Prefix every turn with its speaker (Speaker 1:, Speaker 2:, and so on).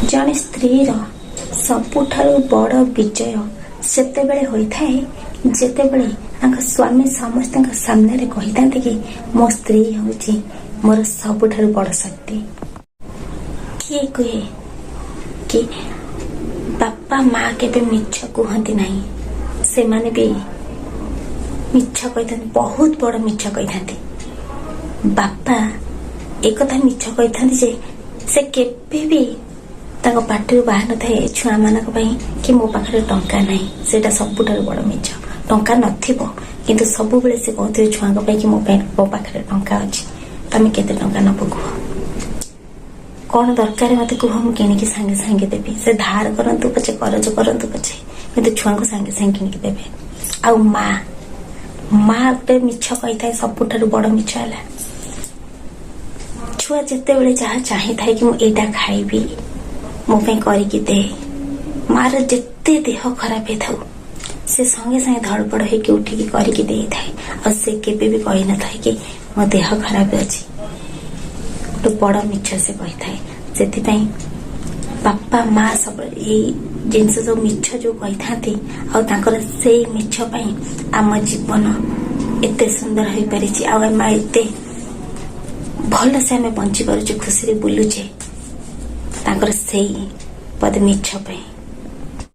Speaker 1: ଜଣେ ସ୍ତ୍ରୀର ସବୁଠାରୁ ବଡ଼ ବିଜୟ ସେତେବେଳେ ହୋଇଥାଏ ଯେତେବେଳେ ତାଙ୍କ ସ୍ୱାମୀ ସମସ୍ତଙ୍କ ସାମ୍ନାରେ କହିଥାନ୍ତି କି ମୋ ସ୍ତ୍ରୀ ହେଉଛି ମୋର ସବୁଠାରୁ ବଡ଼ ଶକ୍ତି। କିଏ କୁହେ କି ବାପା ମା କେବେ ମିଛ କୁହନ୍ତି ନାହିଁ, ସେମାନେ ବି ମିଛ କହିଥାନ୍ତି, ବହୁତ ବଡ଼ ମିଛ କହିଥାନ୍ତି। ବାପା ଏକଥା ମିଛ କହିଥାନ୍ତି ଯେ ସେ କେବେ ବି ତାଙ୍କ ପାଟିରୁ ବାହାରି ନଥାଏ ଛୁଆମାନଙ୍କ ପାଇଁ କି ମୋ ପାଖରେ ଟଙ୍କା ନାହିଁ। ସେଇଟା ସବୁଠାରୁ ବଡ଼ ମିଛ। ଟଙ୍କା ନଥିବ କିନ୍ତୁ ସବୁବେଳେ ସେ କହୁଥିବେ ଛୁଆଙ୍କ ପାଇଁ କି ମୋ ପାଖରେ ଟଙ୍କା ଅଛି, ତମେ କେତେ ଟଙ୍କା ନେବ କୁହ, କ'ଣ ଦରକାର ମୋତେ କୁହ, ମୁଁ କିଣିକି ସାଙ୍ଗେ ସାଙ୍ଗେ ଦେବି। ସେ ଧାର କରନ୍ତୁ ପଛେ, କରଜ କରନ୍ତୁ ପଛେ, କିନ୍ତୁ ଛୁଆଙ୍କୁ ସାଙ୍ଗେ ସାଙ୍ଗେ କିଣିକି ଦେବେ। ଆଉ ମା ଗୋଟେ ମିଛ କହିଥାଏ, ସବୁଠାରୁ ବଡ଼ ମିଛ ହେଲା ଛୁଆ ଯେତେବେଳେ ଯାହା ଚାହିଁଥାଏ କି ମୁଁ ଏଇଟା ଖାଇବି ମୋ ପାଇଁ କରିକି ଦେ। ମାର ଯେତେ ଦେହ ଖରାପ ହେଇଥାଉ ସେ ସଙ୍ଗେ ସାଙ୍ଗେ ଧଡ଼ପଡ଼ ହେଇକି ଉଠିକି କରିକି ଦେଇଥାଏ। ଆଉ ସେ କେବେ ବି କହିନଥାଏ କି ମୋ ଦେହ ଖରାପ ଅଛି। ଗୋଟେ ବଡ଼ ମିଛ ସେ କହିଥାଏ। ସେଥିପାଇଁ ବାପା ମା ସବୁବେଳେ ଏଇ ଜିନିଷ ସବୁ ମିଛ ଯୋଉ କହିଥାନ୍ତି, ଆଉ ତାଙ୍କର ସେଇ ମିଛ ପାଇଁ ଆମ ଜୀବନ ଏତେ ସୁନ୍ଦର ହୋଇପାରିଛି, ଆଉ ଆମେ ଏତେ ଭଲସେ ଆମେ ବଞ୍ଚି ପାରୁଛୁ, ଖୁସିରେ ବୁଲୁଛେ, ତାଙ୍କର ସେଇ ପଦେ ମିଛ ପାଇଁ।